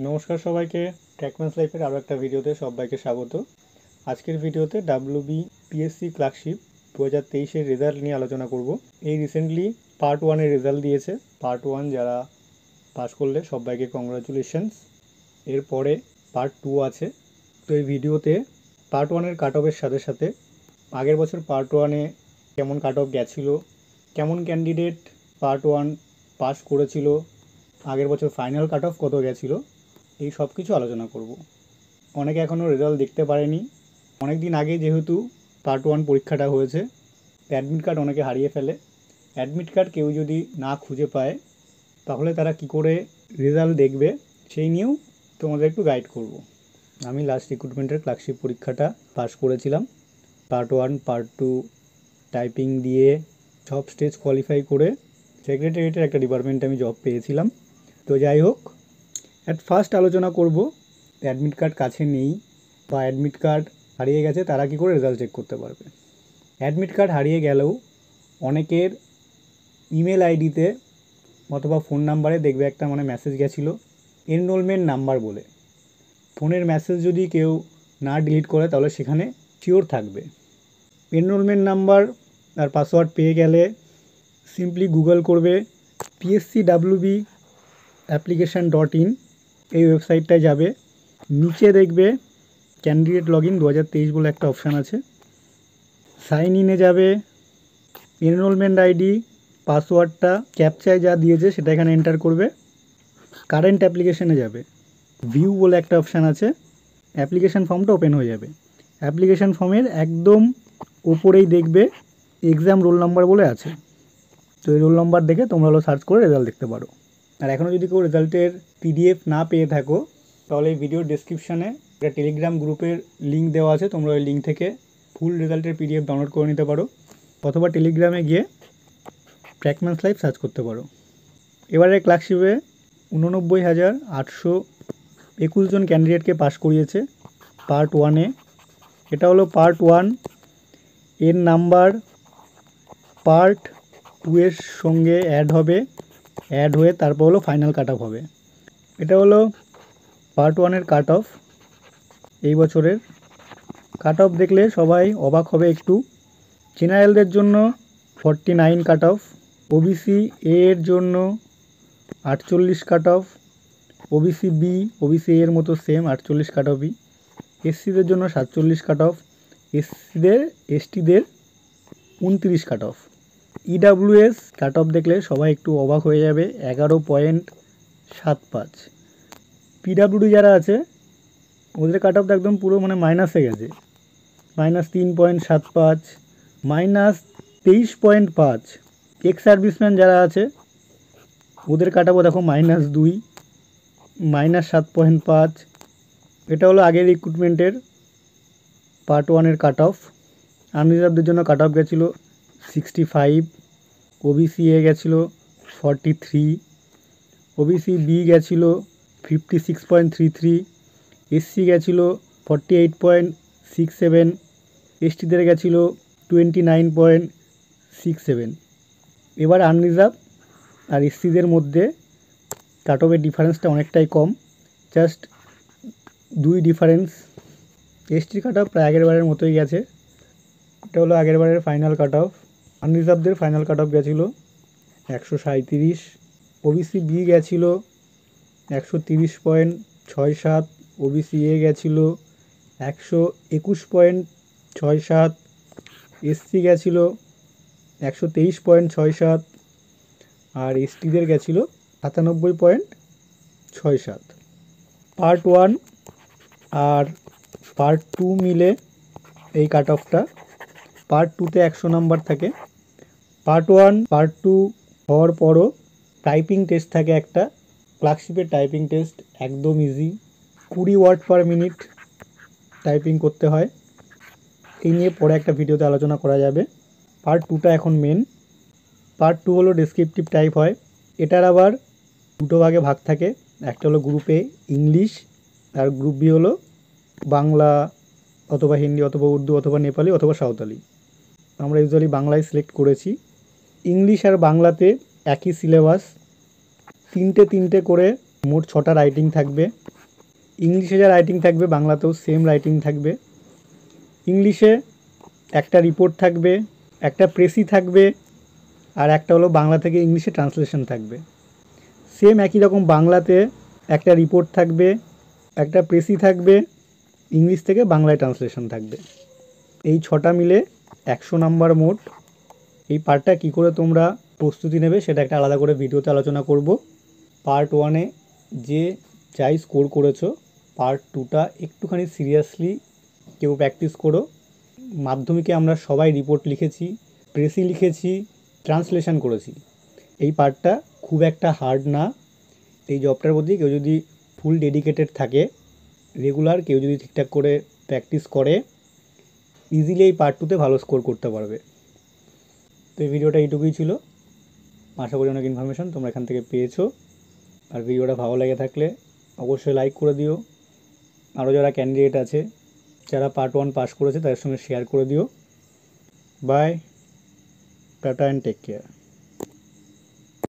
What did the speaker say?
নমস্কার সবাইকে, ট্র্যাকম্যানস লাইফের আরও একটা ভিডিওতে সবাইকে স্বাগত। আজকের ভিডিওতে পিএসসি ক্লার্কশিপ 2023-এর রেজাল্ট নিয়ে আলোচনা করব। এই রিসেন্টলি পার্ট 1-এর রেজাল্ট দিয়েছে। পার্ট 1 যারা পাস করলে সবাইকে কংগ্রাচুলেশনস। এরপরে পার্ট 2 আছে। তো এই ভিডিওতে পার্ট 1-এর কাট অফের সাথে সাথে আগের বছর পার্ট 1-এ কেমন কাট অফ গেছিলো, কেমন ক্যান্ডিডেট পার্ট 1 পাস করেছিল, আগের বছর ফাইনাল কাট অফ কত গেছিলো, এই সব কিছু আলোচনা করব। অনেকে এখনও রেজাল্ট দেখতে পারেনি। অনেক দিন আগে যেহেতু পার্ট 1 পরীক্ষাটা হয়েছে, অ্যাডমিট কার্ড অনেকে হারিয়ে ফেলে। অ্যাডমিট কার্ড কেউ যদি না খুঁজে পায় তাহলে তারা কি করে রেজাল্ট দেখবে সেই নিয়েও তোমাদের একটু গাইড করব। আমি লাস্ট রিক্রুটমেন্টের ক্লার্কশিপ পরীক্ষাটা পাস করেছিলাম। পার্ট 1 পার্ট 2 টাইপিং দিয়ে সব স্টেজ কোয়ালিফাই করে সেক্রেটারিয়েটের একটা ডিপার্টমেন্টে আমি জব পেয়েছিলাম। তো যাই হোক, অ্যাট ফার্স্ট আলোচনা করব অ্যাডমিট কার্ড কাছে নেই বা অ্যাডমিট কার্ড হারিয়ে গেছে তারা কী করে রেজাল্ট চেক করতে পারবে। অ্যাডমিট কার্ড হারিয়ে গেলেও অনেকের ইমেল আইডিতে অথবা ফোন নাম্বারে দেখবে একটা মেসেজ গেছিলো এনরোলমেন্ট নাম্বার বলে। ফোনের মেসেজ যদি কেউ না ডিলিট করে তাহলে সেখানে শিওর থাকবে। এনরোলমেন্ট নাম্বার আর পাসওয়ার্ড পেয়ে গেলে সিম্পলি গুগল করবে PSCWB application.in, এই ওয়েবসাইটটায় যাবে। নিচে দেখবে ক্যান্ডিডেট লগ ইন 2023 বলে একটা অপশান আছে। সাইন ইনে যাবে, এনরোলমেন্ট আইডি পাসওয়ার্ডটা ক্যাপচায় যা দিয়েছে সেটা এখানে এন্টার করবে। কারেন্ট অ্যাপ্লিকেশানে যাবে, ভিউ বলে একটা অপশান আছে, অ্যাপ্লিকেশান ফর্মটা ওপেন হয়ে যাবে। অ্যাপ্লিকেশান ফর্মের একদম ওপরেই দেখবে এক্সাম রোল নাম্বার বলে আছে। তো এই রোল নাম্বার দেখে তোমরা সার্চ করে রেজাল্ট দেখতে পারো। আর এখনও যদি কেউ রেজাল্টের PDF না পেয়ে থাকো তাহলে এই ভিডিওর ডেসক্রিপশানে একটা টেলিগ্রাম গ্রুপের লিঙ্ক দেওয়া আছে, তোমরা ওই লিঙ্ক থেকে ফুল রেজাল্টের PDF ডাউনলোড করে নিতে পারো অথবা টেলিগ্রামে গিয়ে ট্র্যাকম্যানস লাইফ সার্চ করতে পারো। এবারে ক্লার্কশিপে 89,821 জন ক্যান্ডিডেটকে পাস করিয়েছে পার্ট 1-এ। এটা হলো পার্ট 1, এর নাম্বার পার্ট 2-এর সঙ্গে অ্যাড হয়ে তারপর হলো ফাইনাল কাট অফ হবে। এটা হলো পার্ট 1-এর কাট অফ। এই বছরের কাট অফ দেখলে সবাই অবাক হবে একটু। জেনারেলদের জন্য 49 কাট অফ, OBC A এর জন্য 48 cut off, OBC B OBC A এর মতো সেম 48 কাট অফই, SCদের জন্য 47 কাট অফ, STদের 29 cut off. EWS cut off দেখলে সবাই একটু অবাক হয়ে যাবে, 11.75। PWD যারা আছে ওদের কাট অফ একদম পুরো মাইনাসে গেছে, -3.75, -23.5। এক্স সার্ভিসম্যান যারা আছে ওদের কাট অফও দেখো -2, -7.5। এটা হলো আগের রিক্রুটমেন্টের পার্ট 1-এর কাট অফ। আনরিজার্ভদের জন্য কাট অফ গেছিলো 65, OBC A গেছিলো 43, OBC B গেছিলো 56.33, SC গেছিলো 48.67, STদের গেছিলো 29.67। এবার আনরিজার্ভ আর SCদের মধ্যে কাট অফের ডিফারেন্সটা অনেকটাই কম, just 2 difference. ST cut off প্রায় আগের বারের মতোই গেছে। এটা হলো আগের বারের ফাইনাল কাট অফ। আনরিজার্ভদের ফাইনাল কাট অফ গেছিলো 137, OBC B গেছিলো 130.67, OBC A গেছিলো 121.67, SC গেছিলো 123.67 আর STদের গেছিলো 97.67। পার্ট 1 আর পার্ট 2 মিলে এই কাট অফটা। পার্ট 2-তে 100 নাম্বার থাকে। পার্ট 1 পার্ট 2 হওয়ার পরও টাইপিং টেস্ট থাকে একটা। ক্লার্কশিপের টাইপিং টেস্ট একদম ইজি, 20 ওয়ার্ড পার মিনিট টাইপিং করতে হয়। এই নিয়ে পরে একটা ভিডিওতে আলোচনা করা যাবে। পার্ট 2টা এখন মেন। পার্ট 2 হলো ডেসক্রিপটিভ টাইপ হয়। এটার আবার দুটো ভাগে ভাগ থাকে, একটা হলো গ্রুপ A ইংলিশ আর গ্রুপ B হলো বাংলা অথবা হিন্দি অথবা উর্দু অথবা নেপালি অথবা সাঁওতালি। আমরা ইউজুয়ালি বাংলায় সিলেক্ট করেছি। ইংলিশ আর বাংলাতে একই সিলেবাস, তিনটে করে মোট 6টা রাইটিং থাকবে। ইংলিশে যা রাইটিং থাকবে বাংলাতেও সেম রাইটিং থাকবে। ইংলিশে একটা রিপোর্ট থাকবে, একটা প্রেসি থাকবে, আর একটা হলো বাংলা থেকে ইংলিশে ট্রান্সলেশন থাকবে। সেম একই রকম বাংলাতে একটা রিপোর্ট থাকবে, একটা প্রেসি থাকবে, ইংলিশ থেকে বাংলায় ট্রান্সলেশন থাকবে। এই 6টা মিলে 100 নাম্বার মোট। এই পার্টটা কী করে তোমরা প্রস্তুতি নেবে সেটা একটা আলাদা করে ভিডিওতে আলোচনা করব। পার্ট 1-এ যে যাই স্কোর করেছো, পার্ট 2টা একটুখানি সিরিয়াসলি কেউ প্র্যাকটিস করো। মাধ্যমিকে আমরা সবাই রিপোর্ট লিখেছি, প্রেসি লিখেছি, ট্রান্সলেশন করেছি। এই পার্টটা খুব একটা হার্ড না। এই জবটার প্রতি কেউ যদি ফুল ডেডিকেটেড থাকে, রেগুলার কেউ যদি ঠিকঠাক করে প্র্যাকটিস করে, ইজিলি এই পার্ট 2তে ভালো স্কোর করতে পারবে। তো এই ভিডিওটা এইটুকুই ছিল। আশা করি অনেক ইনফরমেশন তোমরা এখান থেকে পেয়েছো। আর ভিডিওটা ভালো লেগে থাকলে অবশ্যই লাইক করে দিও। আরও যারা ক্যান্ডিডেট আছে, যারা পার্ট 1 পাস করেছে তাদের সঙ্গে শেয়ার করে দিও। Bye, tata and take care.